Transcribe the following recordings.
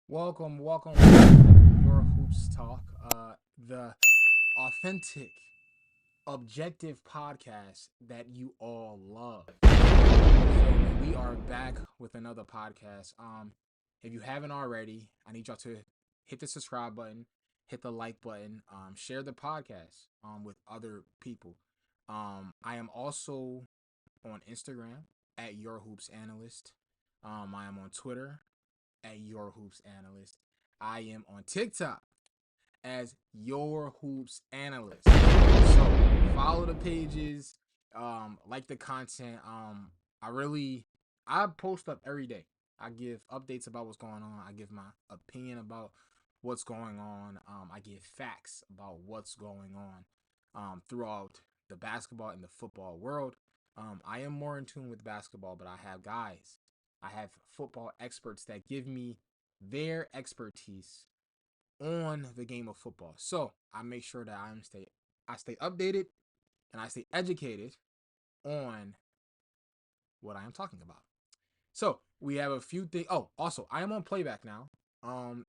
Welcome to Your Hoops Talk, the authentic, objective podcast that you all love. We are back with another podcast. If you haven't already, I need y'all to hit the subscribe button, hit the like button, share the podcast with other people. I am also on Instagram at Your Hoops Analyst. I am on Twitter at Your Hoops Analyst. I am on TikTok as Your Hoops Analyst. So follow the pages, like the content. I post up every day. I give updates about what's going on. I give my opinion about what's going on. I give facts about what's going on throughout the basketball and the football world. I am more in tune with basketball, but I have football experts that give me their expertise on the game of football. So I make sure that I stay updated and I stay educated on what I am talking about. So we have a few things. Oh, also I am on playback now.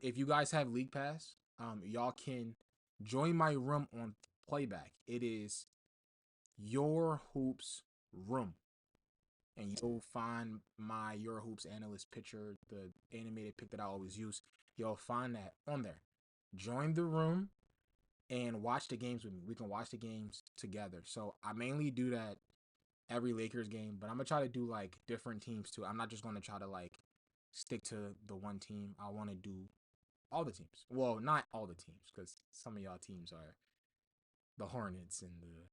If you guys have League Pass, y'all can join my room on playback. It is Your Hoops Room. And you'll find my Your Hoops Analyst picture, the animated pic that I always use. You'll find that on there. Join the room and watch the games with me. We can watch the games together. So I mainly do that every Lakers game, but I'm gonna try to do like different teams too. I'm not just gonna try to like stick to the one team. I want to do all the teams. Well, not all the teams, because some of y'all teams are the Hornets and the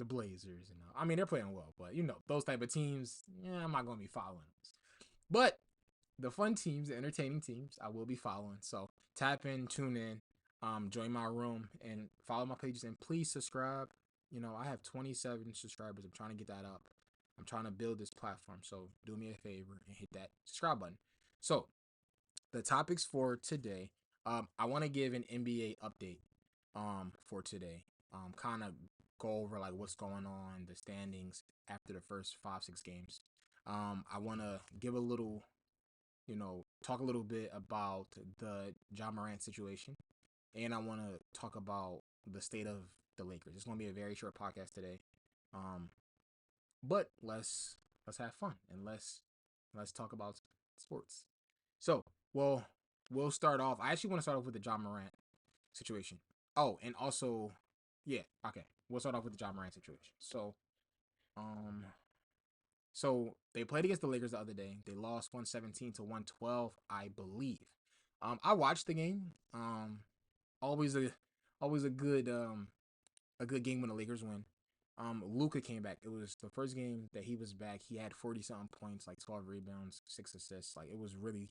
Blazers and I mean they're playing well, but those type of teams, I'm not gonna be following those. But the fun teams, the entertaining teams, I will be following. So tap in, tune in, join my room, and follow my pages. And please subscribe. I have 27 subscribers. I'm trying to get that up. I'm trying to build this platform. So do me a favor and hit that subscribe button. So the topics for today, I want to give an NBA update for today. Kind of go over like what's going on, the standings after the first 5-6 games. I want to give a little talk a little bit about the Ja Morant situation, and I want to talk about the state of the Lakers. It's going to be a very short podcast today, but let's have fun and let's talk about sports. So, we'll start off. I actually want to start off with the Ja Morant situation. Oh, and also, yeah, okay, we'll start off with the Ja Morant situation. Um, so they played against the Lakers the other day. They lost 117 to 112, I believe. I watched the game. Always a good game when the Lakers win. Luka came back. It was the first game that he was back. He had 40 something points, like 12 rebounds, 6 assists. Like it was really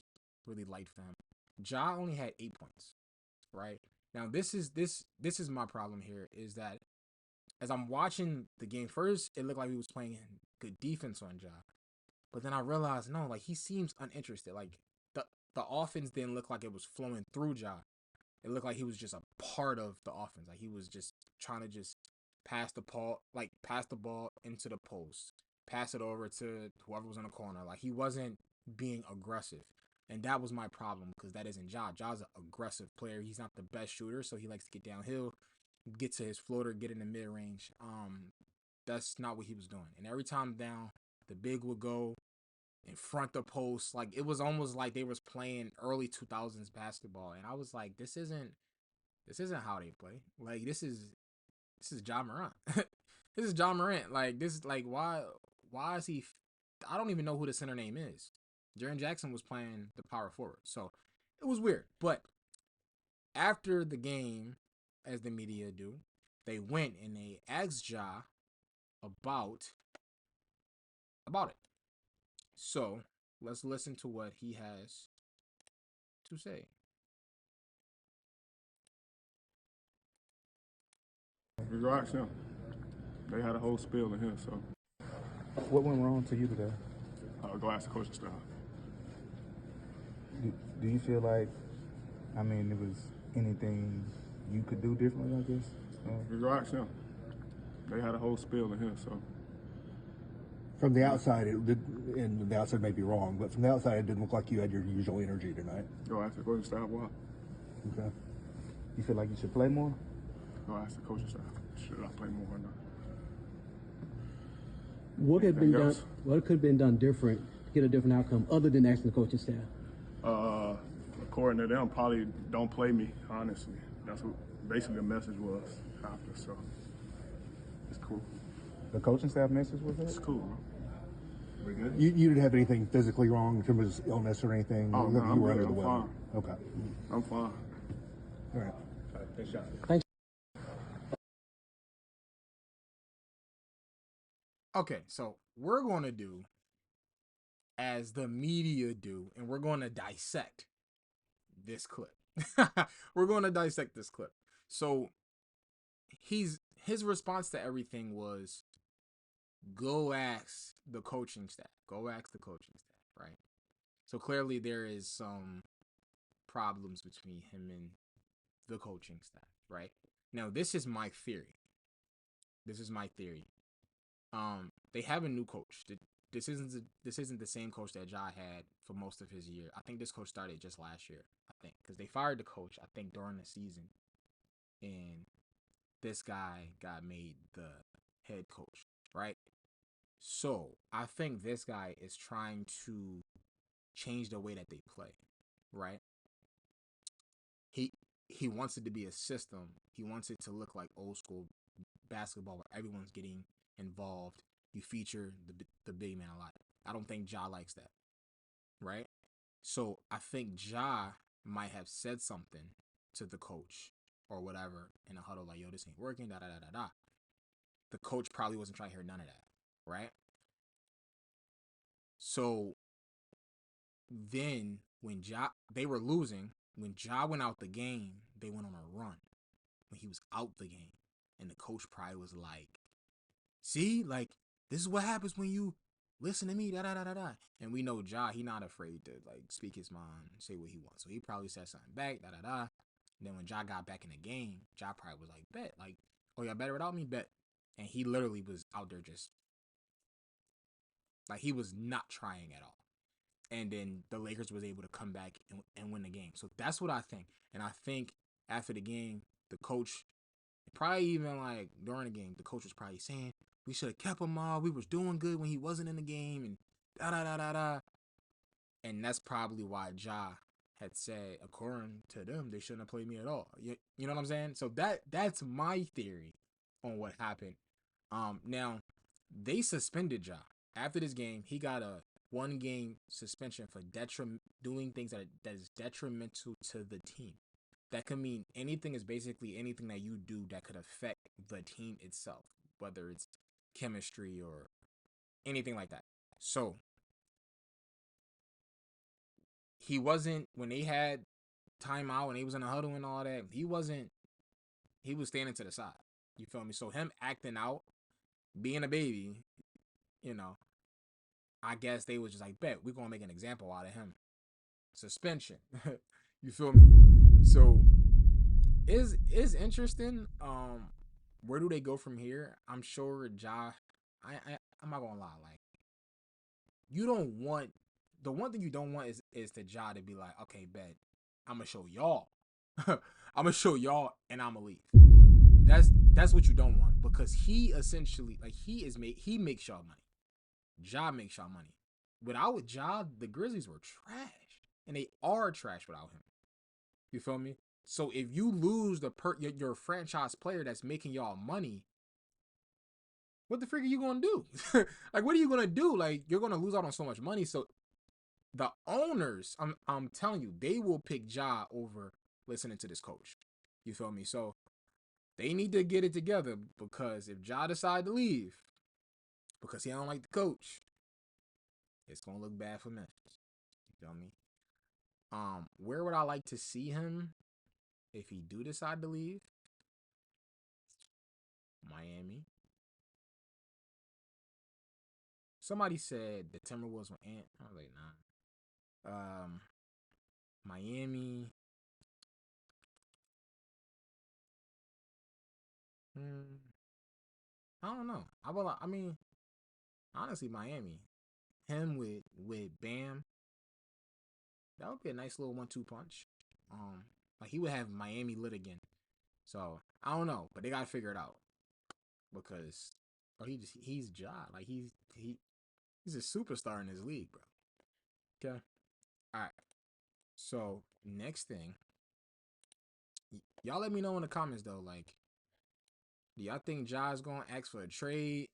light for him. Ja only had 8 points. Right now, this is my problem here. Is that as I'm watching the game, first it looked like he was playing good defense on Ja. But then I realized no, like he seems uninterested. Like the offense didn't look like it was flowing through Ja. It looked like he was just a part of the offense. Like he was just trying to just pass the ball into the post, pass it over to whoever was in the corner. Like he wasn't being aggressive. And that was my problem because that isn't Ja. Ja's an aggressive player. He's not the best shooter, so he likes to get downhill, get to his floater, get in the mid range. That's not what he was doing. And every time down, the big would go in front of post. Like it was almost like they was playing early 2000s basketball, and I was like, this isn't how they play. Like this is Ja Morant. This is Ja Morant. Like this is like why is he? I don't even know who the center name is. Jaren Jackson was playing the power forward, so it was weird. But after the game, as the media do, they went and they asked Ja about it. So let's listen to what he has to say. You go ask them. They had a whole spiel in here, so What went wrong to you today? go ask the coaching staff. Do you feel like, I mean, there was anything you could do differently, I guess? You go ask them. They had a whole spill in here, so. From the outside, and the outside may be wrong, but from the outside, it didn't look like you had your usual energy tonight. Go ask the coaching staff why. Okay. You feel like you should play more? Go ask the coaching staff. Should I play more or not? What had been Anything done? else? What could have been done different to get a different outcome, other than asking the coaching staff? According to them, probably don't play me. Honestly, that's what basically the message was after. So it's cool. The coaching staff message was It's that? cool, bro. We good? You didn't have anything physically wrong in terms of illness or anything? Oh, Looked no, like I'm you were good. under the I'm weather. fine. Okay. I'm fine. All right. Thanks, Josh. Thanks. Okay, so we're going to do as the media do, and we're going to dissect this clip. We're going to dissect this clip. So his response to everything was, go ask the coaching staff. Go ask the coaching staff, right? So clearly there is some problems between him and the coaching staff, right? Now, this is my theory. They have a new coach. This isn't the same coach that Ja had for most of his year. I think this coach started just last year. I think because they fired the coach, I think, during the season, and this guy got made the head coach, right? So I think this guy is trying to change the way that they play, right? He wants it to be a system. He wants it to look like old school basketball where everyone's getting involved. You feature the big man a lot. I don't think Ja likes that, right? So I think Ja might have said something to the coach or whatever in a huddle like, yo, this ain't working, da da da da da. The coach probably wasn't trying to hear none of that, right? So then when they were losing, when Ja went out the game, they went on a run when he was out the game. And the coach probably was like, see, like, this is what happens when you listen to me, da da da da da. And we know Ja, he not afraid to like speak his mind, say what he wants. So he probably said something back, da da da. And then when Ja got back in the game, Ja probably was like, bet, like, oh, y'all better without me, bet. And he literally was out there just like he was not trying at all. And then the Lakers was able to come back and win the game. So that's what I think. And I think after the game, the coach, probably even like during the game, the coach was probably saying, we should have kept him all. We was doing good when he wasn't in the game and da da da da da. And that's probably why Ja had said, according to them, they shouldn't have played me at all. You know what I'm saying? So that's my theory on what happened. Now they suspended Ja after this game. He got a 1-game suspension for doing things that is detrimental to the team. That could mean anything is basically anything that you do that could affect the team itself, whether it's chemistry or anything like that. So he wasn't, when they had timeout and he was in a huddle and all that, he was standing to the side. You feel me? So him acting out, being a baby, you know, I guess they was just like, bet, we're going to make an example out of him. Suspension. You feel me? So is interesting. Where do they go from here? I'm sure Ja, I'm not gonna lie, like, you don't want, the one thing you don't want is to Ja to be like, okay, bet, I'm gonna show y'all. I'm gonna show y'all and I'm gonna leave. That's what you don't want, because he essentially, like, he makes y'all money. Ja makes y'all money. Without Ja, the Grizzlies were trash, and they are trash without him. You feel me? So if you lose your franchise player that's making y'all money, what the freak are you gonna do? Like, what are you gonna do? Like, you're gonna lose out on so much money. So the owners, I'm telling you, they will pick Ja over listening to this coach. You feel me? So they need to get it together, because if Ja decide to leave because he don't like the coach, it's gonna look bad for Memphis. You feel me? Where would I like to see him if he do decide to leave? Miami. Somebody said the Timberwolves were Ant. I was like, nah. Miami. I don't know. I mean, honestly, Miami, him with Bam, that would be a nice little 1-2 punch. Like he would have Miami lit again. So I don't know, but they gotta figure it out because he's Ja. Like he's a superstar in his league, bro. Okay. All right. So next thing, y'all let me know in the comments though. Like, do y'all think Ja's gonna ask for a trade,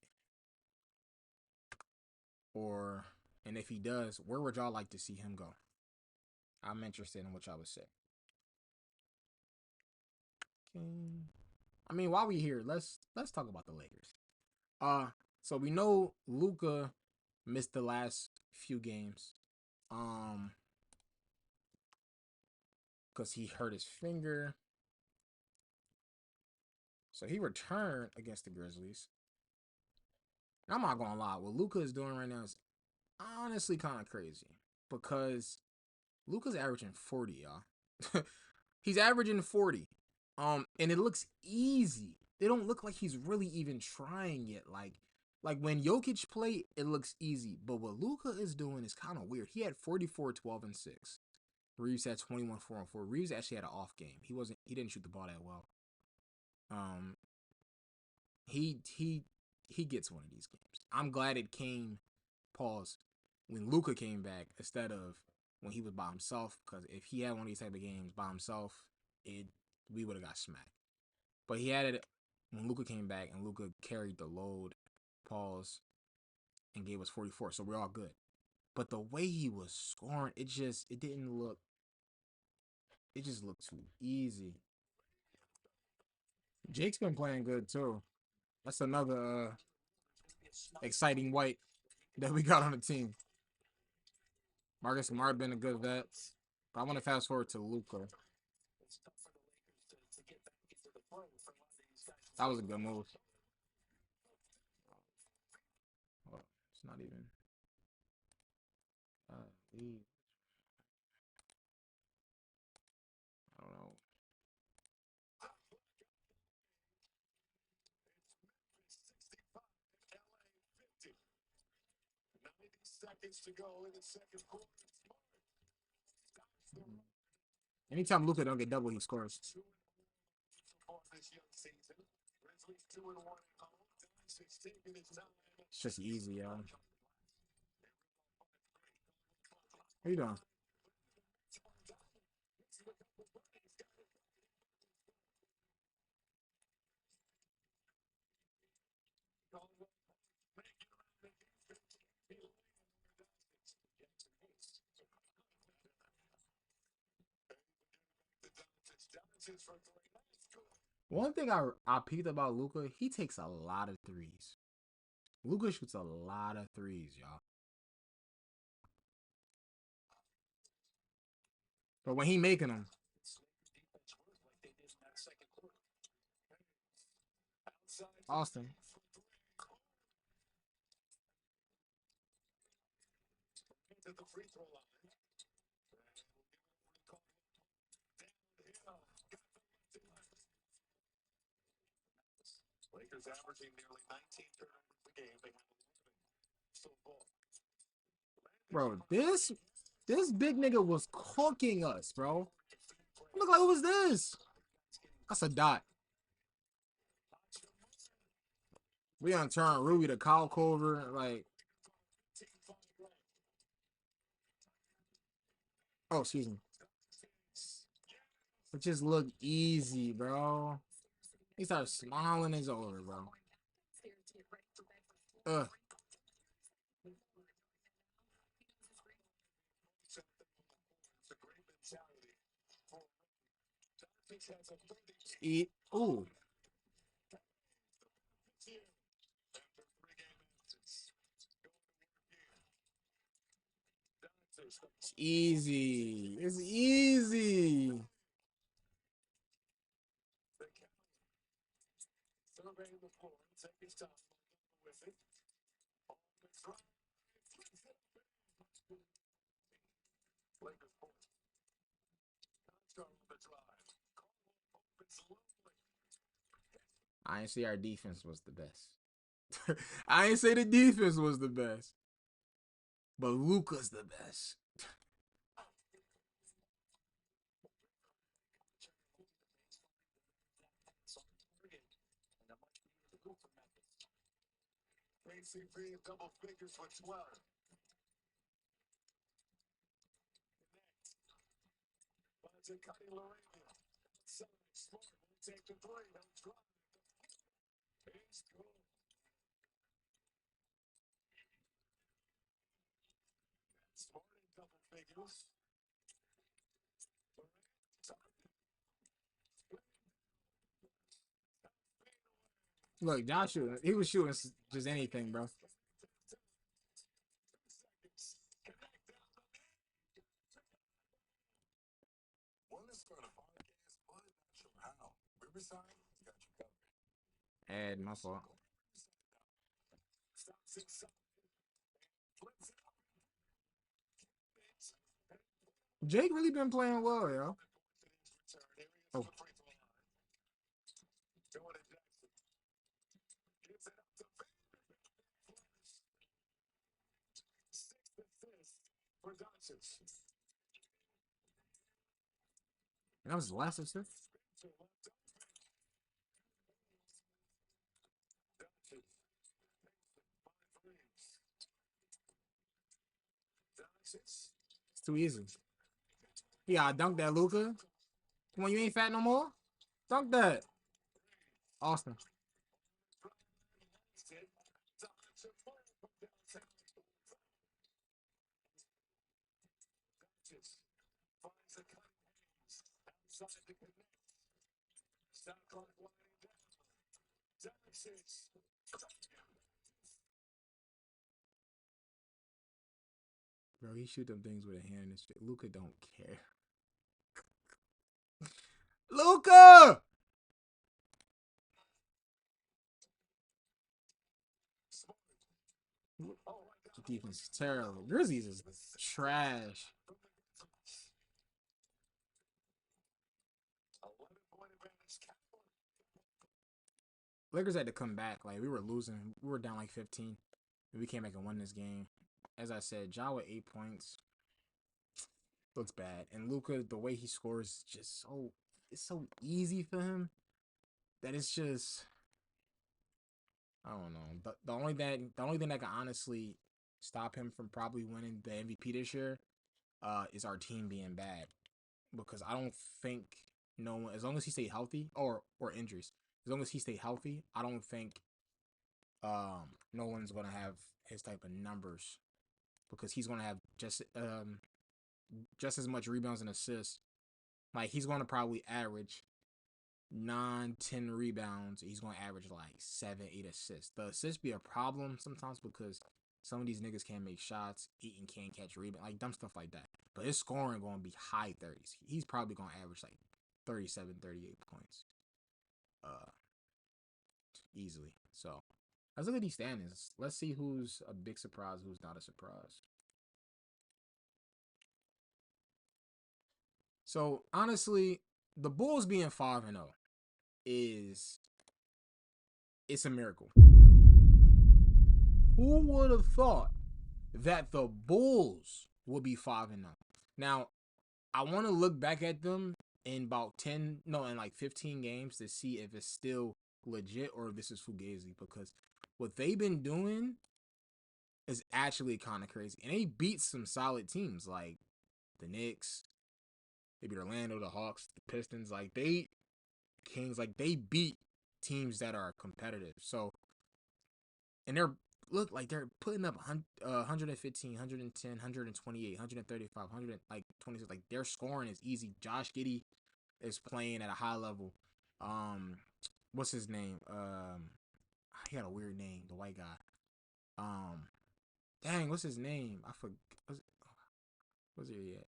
or and if he does, where would y'all like to see him go? I'm interested in what y'all would say. Okay. I mean, while we here, let's talk about the Lakers. So we know Luka missed the last few games, um, because he hurt his finger. So he returned against the Grizzlies. And I'm not gonna lie, what Luka is doing right now is honestly kind of crazy because Luka's averaging 40, y'all. He's averaging 40. And it looks easy. They don't look like he's really even trying yet. Like when Jokic play, it looks easy. But what Luka is doing is kind of weird. He had 44, 12, and 6. Reaves had 21, 4, and 4. Reaves actually had an off game. He didn't shoot the ball that well. Um he gets one of these games. I'm glad it came, pause, when Luka came back instead of when he was by himself. Because if he had one of these type of games by himself, we would have got smacked. But he had it when Luka came back, and Luka carried the load, pause, and gave us 44. So we're all good. But the way he was scoring, it just looked too easy. Jake's been playing good too. That's another exciting white that we got on the team. Marcus Smart been a good vet. But I want to fast forward to Luka. That was a good move. Oh, it's not even. I don't know. Anytime Luka don't get double, he scores. It's just easy, yo. How you doing? One thing I peeped about Luka, he takes a lot of threes. Luka shoots a lot of threes, y'all. But when he making them, Austin. Bro, this big nigga was cooking us, bro. Look like, who was this? That's a dot. We gonna turn Ruby to Kyle Cover, like. Oh, excuse me. It just looked easy, bro. He started smiling his over, bro. Ugh. Eat. Ooh. It's easy. It's easy. I didn't see our defense was the best. I ain't say the defense was the best, but Luka's the best. Look, Josh shooting. He was shooting just anything, bro. And my fault. Jake really been playing well, yo. Oh, and that was the last assist. It's too easy. Yeah, dunk that, Luka. Come on, you ain't fat no more. Dunk that, Austin. Bro, he shoot them things with a hand and shit. Luka don't care. Luka! Defense is terrible. Grizzlies is trash. Lakers had to come back. Like, we were losing. We were down like 15. We came back and won this game. As I said, Ja with 8 points looks bad. And Luka, the way he scores, just so it's so easy for him that it's just I don't know. The only thing that can honestly stop him from probably winning the MVP this year is our team being bad. Because I don't think no one, as long as he stay healthy or injuries, as long as he stay healthy, I don't think no one's gonna have his type of numbers because he's gonna have just as much rebounds and assists. Like he's gonna probably average 9, 10 rebounds. He's gonna average like 7, 8 assists. The assists be a problem sometimes because some of these niggas can't make shots, and can't catch rebound, like dumb stuff like that. But his scoring gonna be high 30s. He's probably gonna average like 37, 38 points, uh, easily. So let's look at these standings. Let's see who's a big surprise, who's not a surprise. So honestly, the Bulls being 5-0 is it's a miracle. Who would have thought that the Bulls would be 5-0? Now, I want to look back at them in about 10, no, in like 15 games to see if it's still legit or if this is fugazi because what they've been doing is actually kind of crazy. And they beat some solid teams like the Knicks, they beat Orlando, the Hawks, the Pistons, like they Kings, like they beat teams that are competitive. So, and they're look like they're putting up 115, 110, 128, 135, 100 like 26. Like their scoring is easy. Josh Giddey is playing at a high level. What's his name? He had a weird name. The white guy. Dang, what's his name? I forgot. What's it yet?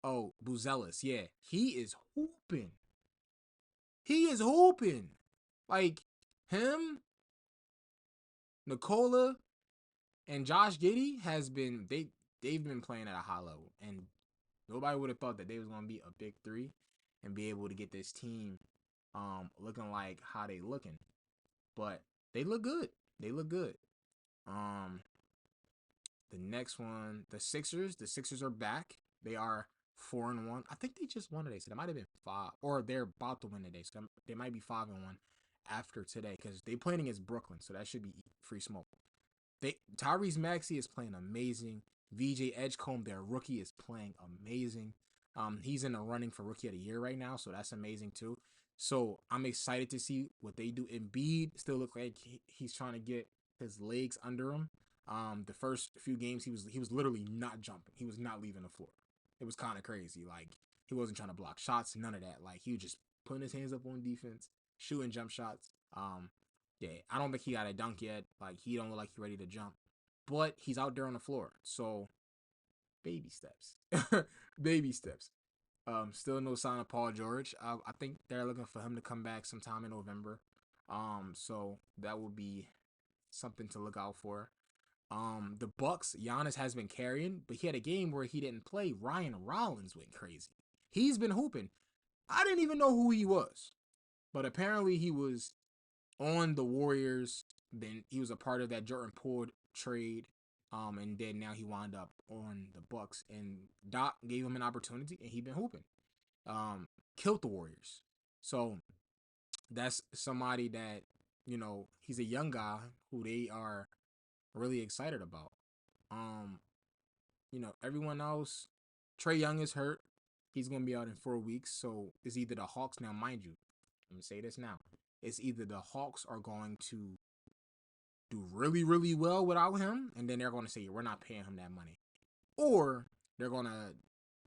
Oh, Buzelis. Yeah, he is hooping. He is hooping. Like him, Nikola, and Josh Giddey they've been playing at a high level, and nobody would have thought that they was gonna be a big three and be able to get this team looking like how they looking. But they look good. They look good. Um, the next one, the Sixers. The Sixers are back. They are 4-1. I think they just won today, so they might have been 5, or they're about to win today, so they might be 5-1 after today because they playing against Brooklyn, so that should be free smoke. Tyrese Maxey is playing amazing. VJ Edgecombe, their rookie, is playing amazing. He's in the running for rookie of the year right now, so that's amazing too. So I'm excited to see what they do. Embiid still look like he's trying to get his legs under him. The first few games he was literally not jumping. He was not leaving the floor. It was kind of crazy. Like he wasn't trying to block shots, none of that. Like he was just putting his hands up on defense, shooting jump shots. Yeah, I don't think he got a dunk yet. Like he don't look like he's ready to jump, but he's out there on the floor. So baby steps, baby steps. Still no sign of Paul George. I think they're looking for him to come back sometime in November. So that will be something to look out for. The Bucks, Giannis has been carrying, but he had a game where he didn't play. Ryan Rollins went crazy. He's been hooping. I didn't even know who he was, but apparently he was on the Warriors. Then he was a part of that Jordan Poole trade. And then now he wound up on the Bucks, and Doc gave him an opportunity, and he been hooping. Killed the Warriors. So that's somebody that he's a young guy who they are really excited about. Um, everyone else, Trae Young is hurt. He's gonna be out in 4 weeks. So it's either the Hawks now, mind you. Let me say this now. It's either the Hawks are going to do really, really well without him, and then they're going to say, we're not paying him that money. Or they're going to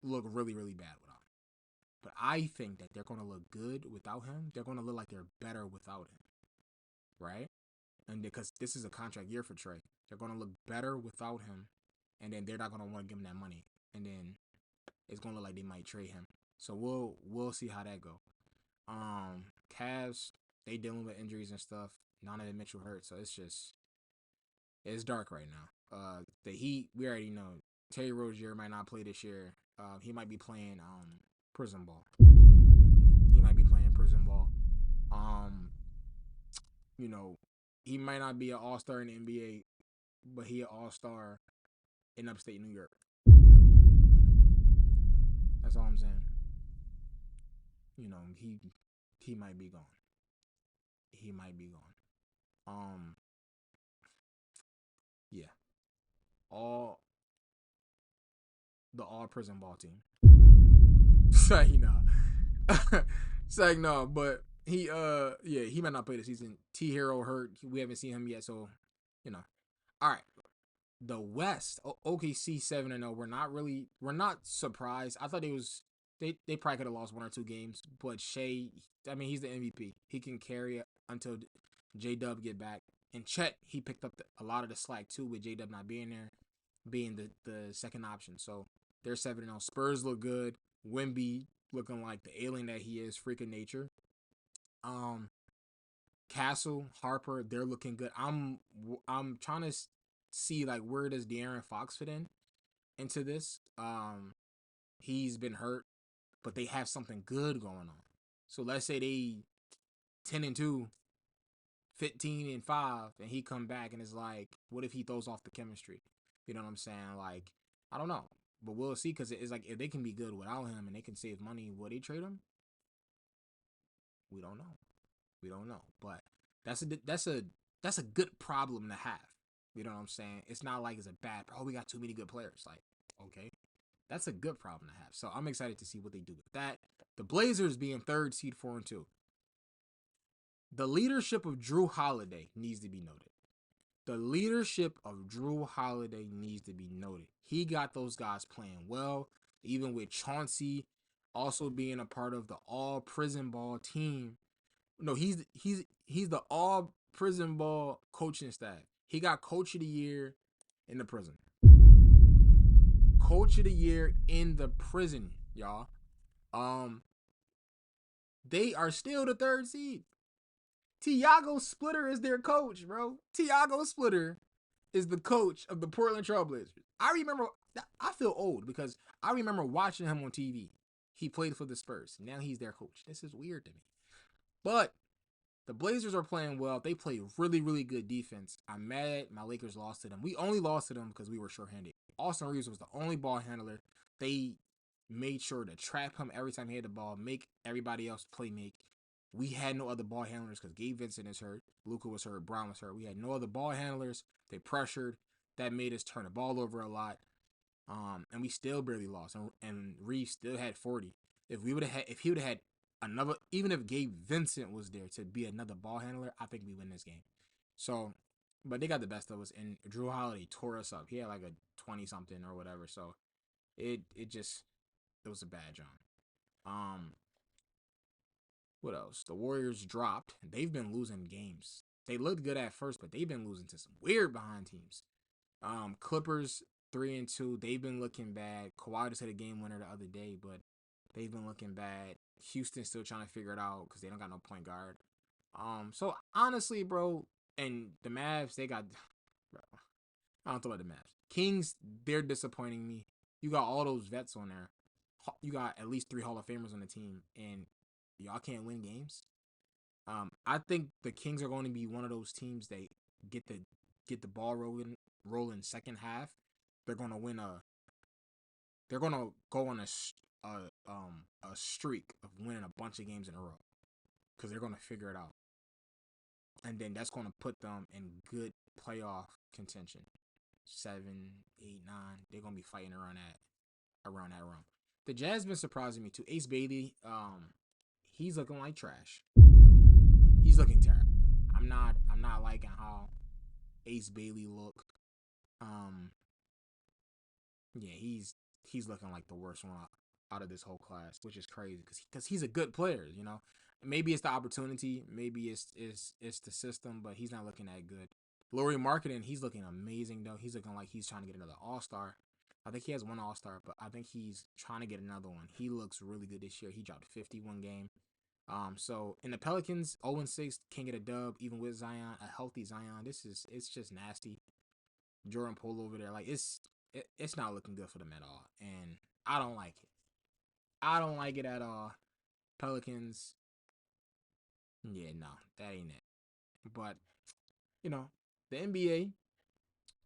look really, really bad without him. But I think that they're going to look good without him. They're going to look like they're better without him. Right? And because this is a contract year for Trae, they're going to look better without him, and then they're not going to want to give him that money. And then it's going to look like they might trade him. So we'll see how that go. Cavs, they dealing with injuries and stuff. Donovan Mitchell hurt, so it's dark right now. The Heat, we already know Terry Rozier might not play this year. He might be playing prison ball. He might be playing prison ball. He might not be an all-star in the NBA, but he an all-star in upstate New York. That's all I'm saying. He might be gone. He might be gone. Yeah. All prison ball team. No, but he he might not play the season. T Hero hurt. We haven't seen him yet, so All right. The West, OKC 7-0. We're not surprised. I thought they probably could have lost 1 or 2 games, but Shea, he's the MVP. He can carry it until J-Dub get back. And Chet, he picked up a lot of the slack too with J-Dub not being there, being the second option. So they're 7-0. Spurs look good. Wemby looking like the alien that he is, freaking nature. Castle, Harper, they're looking good. I'm trying to see like where does De'Aaron Fox fit into this. He's been hurt, but they have something good going on. So let's say they 10-2, 15-5, and he come back and it's like, what if he throws off the chemistry? You know what I'm saying? Like, I don't know, but we'll see, because it's like if they can be good without him and they can save money, will they trade him? We don't know, but that's a good problem to have. You know what I'm saying? It's not like it's a bad. Oh, we got too many good players. Like, okay, that's a good problem to have. So I'm excited to see what they do with that. The Blazers being 3rd seed, 4-2. The leadership of Drew Holiday needs to be noted. The leadership of Drew Holiday needs to be noted. He got those guys playing well, even with Chauncey also being a part of the all prison ball team. No, he's the all prison ball coaching staff. He got coach of the year in the prison. Coach of the year in the prison, y'all. They are still the 3rd seed. Tiago Splitter is their coach, bro. Tiago Splitter is the coach of the Portland Trailblazers. I feel old because I remember watching him on TV. He played for the Spurs. Now he's their coach. This is weird to me. But The Blazers are playing well. They play really, really good defense. I'm mad my Lakers lost to them. We only lost to them because we were short-handed. Austin Reaves was the only ball handler. They made sure to trap him every time he had the ball, make everybody else play make. We had no other ball handlers because Gabe Vincent is hurt. Luka was hurt. Brown was hurt. We had no other ball handlers. They pressured. That made us turn the ball over a lot. And we still barely lost. And Reeves still had 40. If he would have had another, even if Gabe Vincent was there to be another ball handler, I think we win this game. So, but they got the best of us, and Drew Holiday tore us up. He had like a 20-something or whatever. So, it was a bad job. What else? The Warriors dropped. They've been losing games. They looked good at first, but they've been losing to some weird behind teams. Clippers 3-2. They've been looking bad. Kawhi just hit a game winner the other day, but they've been looking bad. Houston's still trying to figure it out because they don't got no point guard. So honestly, bro, and the Mavs, they got. Bro, I don't know about the Mavs. Kings, they're disappointing me. You got all those vets on there. You got at least 3 Hall of Famers on the team, and y'all can't win games. I think the Kings are going to be one of those teams that get the ball rolling second half. They're going to win They're going to go on a streak of winning a bunch of games in a row because they're going to figure it out, and then that's going to put them in good playoff contention. 7, 8, 9. They're going to be fighting around that realm. The Jazz been surprising me too. Ace Bailey, he's looking like trash. He's looking terrible. I'm not liking how Ace Bailey look. Yeah, he's looking like the worst one out of this whole class, which is crazy because he's a good player, you know. Maybe it's the opportunity, maybe it's the system, but he's not looking that good. Lauri Markkanen, he's looking amazing though. He's looking like he's trying to get another All-Star. I think he has one All-Star, but I think he's trying to get another one. He looks really good this year. He dropped 51 game. So in the Pelicans, 0-6 can't get a dub even with Zion, a healthy Zion. It's just nasty. Jordan Poole over there, like it's not looking good for them at all, and I don't like it. I don't like it at all. Pelicans, yeah, no, that ain't it. But you know, the NBA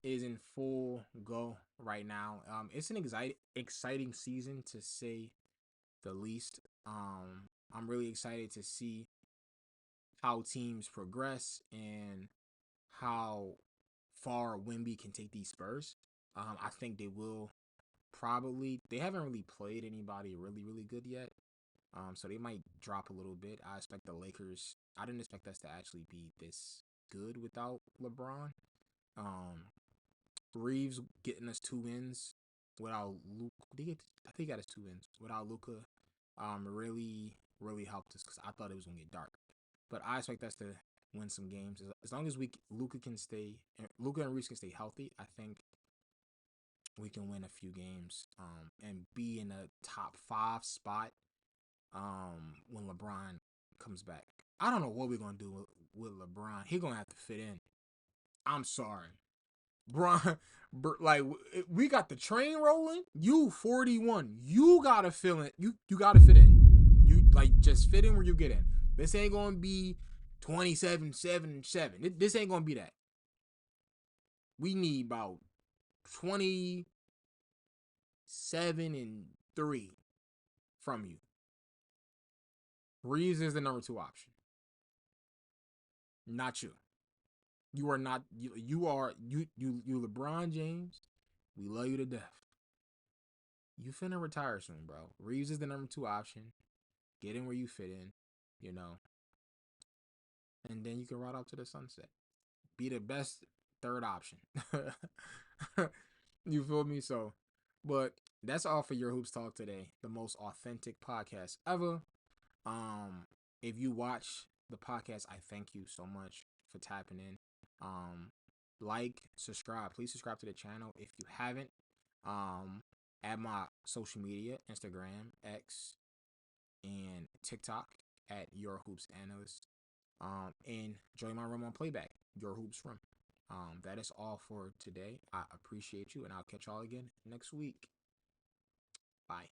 is in full go right now. It's an exciting season to say the least. I'm really excited to see how teams progress and how far Wemby can take these Spurs. I think they will probably. They haven't really played anybody really, really good yet. So they might drop a little bit. I expect the Lakers. I didn't expect us to actually be this good without LeBron. Reaves getting us 2 wins without Luka. I think he got us 2 wins without Luka. Really, really helped us because I thought it was gonna get dark. But I expect us to win some games as long as Luka and Reaves can stay healthy. I think we can win a few games. And be in a top 5 spot. When LeBron comes back. I don't know what we're gonna do with LeBron. He's gonna have to fit in. I'm sorry. Bron, like we got the train rolling. You 41. You gotta fill in. You gotta fit in. You like just fit in where you get in. This ain't gonna be 27-7-7. This ain't gonna be that. We need about 27-3 from you. Reeves is the number 2 option. Not you. You are not. You are LeBron James. We love you to death. You finna retire soon, bro. Reeves is the number 2 option. Get in where you fit in, you know. And then you can ride off to the sunset. Be the best 3rd option. You feel me? So, but that's all for your Hoops Talk today. The most authentic podcast ever. If you watch the podcast, I thank you so much for tapping in. Like, subscribe. Please subscribe to the channel if you haven't. Add my social media, Instagram, X, and TikTok at Your Hoops Analyst. And join my room on Playback, Your Hoops Room. That is all for today. I appreciate you, and I'll catch y'all again next week. Bye.